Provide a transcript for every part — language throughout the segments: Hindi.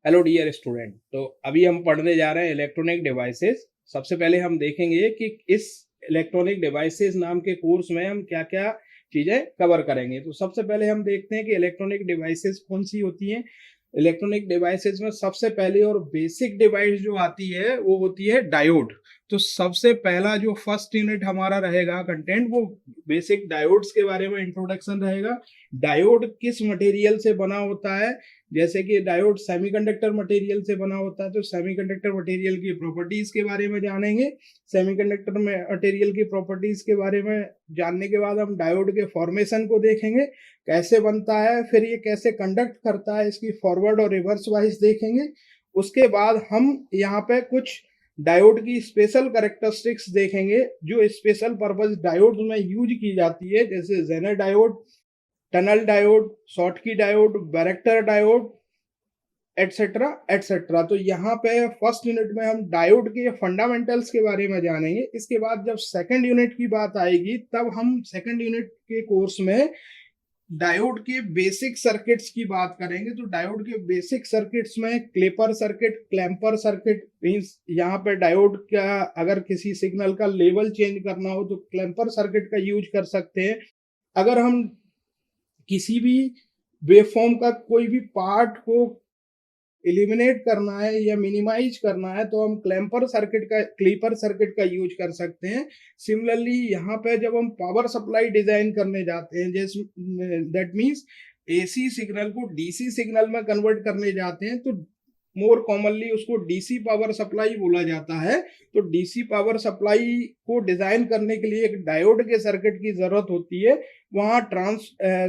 Hello dear student. तो अभी हम पढ़ने जा रहे हैं इलेक्ट्रॉनिक डिवाइसेस। सबसे पहले हम देखेंगे कि इस इलेक्ट्रॉनिक डिवाइसेस नाम के कोर्स में हम क्या क्या चीज़ें कवर करेंगे। तो सबसे पहले हम देखते हैं कि इलेक्ट्रॉनिक डिवाइसेस कौन सी होती हैं। इलेक्ट्रॉनिक डिवाइसेस में सबसे पहली और बेसिक डिवाइस जो आती है वो होती है डायोड। तो सबसे पहला जो फर्स्ट यूनिट हमारा रहेगा कंटेंट, वो बेसिक डायोड्स के बारे में इंट्रोडक्शन रहेगा। डायोड किस मटेरियल से बना होता है, जैसे कि डायोड सेमीकंडक्टर मटेरियल से बना होता है, तो सेमीकंडक्टर मटेरियल की प्रॉपर्टीज के बारे में जानेंगे। सेमीकंडक्टर मटेरियल की प्रॉपर्टीज के बारे में जानने के बाद हम डायोड के फॉर्मेशन को देखेंगे, कैसे बनता है, फिर ये कैसे कंडक्ट करता है, इसकी फॉरवर्ड और रिवर्स वाइज देखेंगे। उसके बाद हम यहाँ पे कुछ डायोड की स्पेशल कैरेक्टरिस्टिक्स देखेंगे जो स्पेशल पर्पज डायोड में यूज की जाती है, जैसे zener diode, tunnel diode, Schottky diode, varactor diode, etcetera etcetera. तो यहाँ पे फर्स्ट यूनिट में हम डायोड के फंडामेंटल्स के बारे में जानेंगे। इसके बाद जब सेकंड यूनिट की बात आएगी तब हम सेकंड यूनिट के कोर्स में डायोड के बेसिक सर्किट्स की बात करेंगे। तो डायोड के बेसिक सर्किट्स में क्लेपर सर्किट, क्लैंपर सर्किट मीन्स यहाँ पे डायोड का अगर किसी सिग्नल का लेवल चेंज करना हो तो क्लैंपर सर्किट का यूज कर सकते हैं। अगर हम किसी भी वेवफॉर्म का कोई भी पार्ट को एलिमिनेट करना है या मिनिमाइज करना है तो हम क्लीपर सर्किट का यूज कर सकते हैं। सिमिलरली यहाँ पे जब हम पावर सप्लाई डिजाइन करने जाते हैं, जैसे दैट मीन्स एसी सिग्नल को डीसी सिग्नल में कन्वर्ट करने जाते हैं, तो मोर कॉमनली उसको डीसी पावर सप्लाई बोला जाता है। तो डीसी पावर सप्लाई को डिजाइन करने के लिए एक डायोड के सर्किट की जरूरत होती है। वहाँ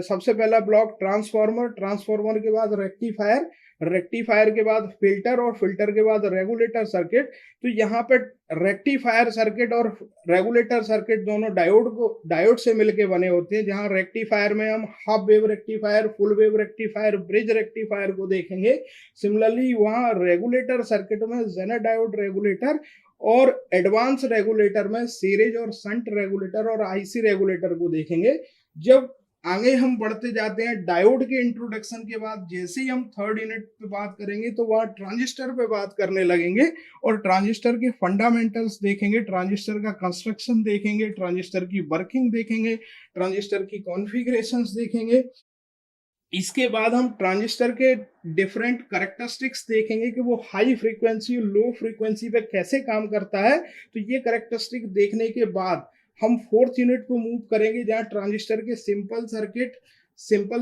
सबसे पहला ब्लॉक ट्रांसफार्मर, ट्रांसफार्मर के बाद रेक्टिफायर, रेक्टिफायर के बाद फिल्टर और फिल्टर के बाद रेगुलेटर सर्किट। तो यहाँ पे रेक्टिफायर सर्किट और रेगुलेटर सर्किट दोनों डायोड से मिलके बने होते हैं, जहाँ रेक्टिफायर में हम half wave rectifier, full wave rectifier, bridge rectifier को देखेंगे। सिमिलरली वहाँ रेगुलेटर सर्किट में जेनर डायोड रेगुलेटर और एडवांस रेगुलेटर में सीरीज और शंट रेगुलेटर और आईसी रेगुलेटर को देखेंगे। जब आगे हम बढ़ते जाते हैं डायोड के इंट्रोडक्शन के बाद, जैसे ही हम थर्ड यूनिट पे बात करेंगे तो वहाँ ट्रांजिस्टर पे बात करने लगेंगे और ट्रांजिस्टर के फंडामेंटल्स देखेंगे, ट्रांजिस्टर का कंस्ट्रक्शन देखेंगे, ट्रांजिस्टर की वर्किंग देखेंगे, ट्रांजिस्टर की कॉन्फ़िगरेशंस देखेंगे। इसके बाद हम ट्रांजिस्टर के डिफरेंट करेक्टरिस्टिक्स देखेंगे कि वो हाई फ्रीक्वेंसी और लो फ्रीक्वेंसी पे कैसे काम करता है। तो ये करेक्टरिस्टिक देखने के बाद हम फोर्थ यूनिट को मूव करेंगे, जहाँ ट्रांजिस्टर के सिंपल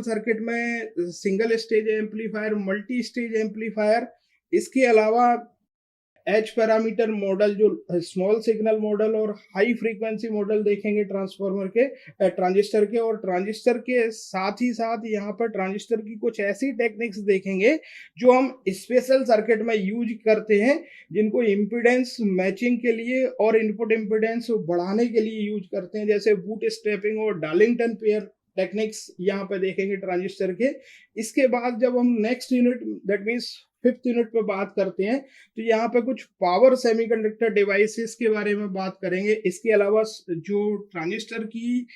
सर्किट में single stage amplifier, multi stage amplifier, इसके अलावा एच पैरामीटर मॉडल जो स्मॉल सिग्नल मॉडल और हाई फ्रीक्वेंसी मॉडल देखेंगे ट्रांजिस्टर के। और ट्रांजिस्टर के साथ ही साथ यहाँ पर ट्रांजिस्टर की कुछ ऐसी टेक्निक्स देखेंगे जो हम स्पेशल सर्किट में यूज करते हैं, जिनको इम्पीडेंस मैचिंग के लिए और इनपुट इम्पीडेंस बढ़ाने के लिए यूज करते हैं, जैसे बूट स्ट्रैपिंग और डार्लिंगटन पेयर टेक्निक्स यहाँ पे देखेंगे ट्रांजिस्टर के। इसके बाद जब हम next unit that means fifth unit पे बात करते हैं तो यहाँ पे कुछ पावर सेमीकंडक्टर डिवाइसेस के बारे में बात करेंगे। इसके अलावा जो ट्रांजिस्टर की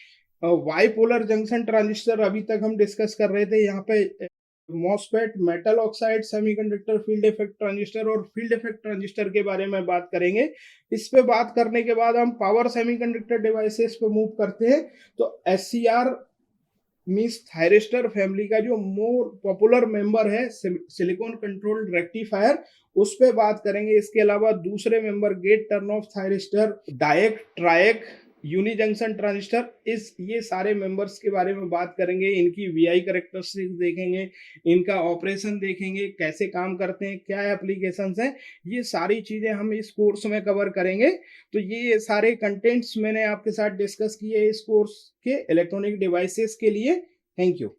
बाइपोलर जंक्शन ट्रांजिस्टर अभी तक हम डिस्कस कर रहे थे, यहाँ पे MOSFET, metal oxide semiconductor, field effect transistor और फील्ड इफेक्ट ट्रांजिस्टर के बारे में बात करेंगे। इस पे बात करने के बाद हम पावर सेमीकंडक्टर डिवाइसेस पे मूव करते हैं। तो SCR मीन्स थायरिस्टर फैमिली का जो मोर पॉपुलर मेंबर है सिलिकॉन कंट्रोल्ड रेक्टिफायर, उस पे बात करेंगे। इसके अलावा दूसरे member gate turn off thyristor, diac, triac, uni junction transistor, ये सारे मेंबर्स के बारे में बात करेंगे। इनकी VI करेक्टरिस्टिक्स देखेंगे, इनका ऑपरेशन देखेंगे, कैसे काम करते हैं, क्या एप्लीकेशंस हैं, ये सारी चीजें हम इस कोर्स में कवर करेंगे। तो ये सारे कंटेंट्स मैंने आपके साथ डिस्कस किए इस कोर्स के इलेक्ट्रॉनिक डिवाइसेस के लिए। Thank you.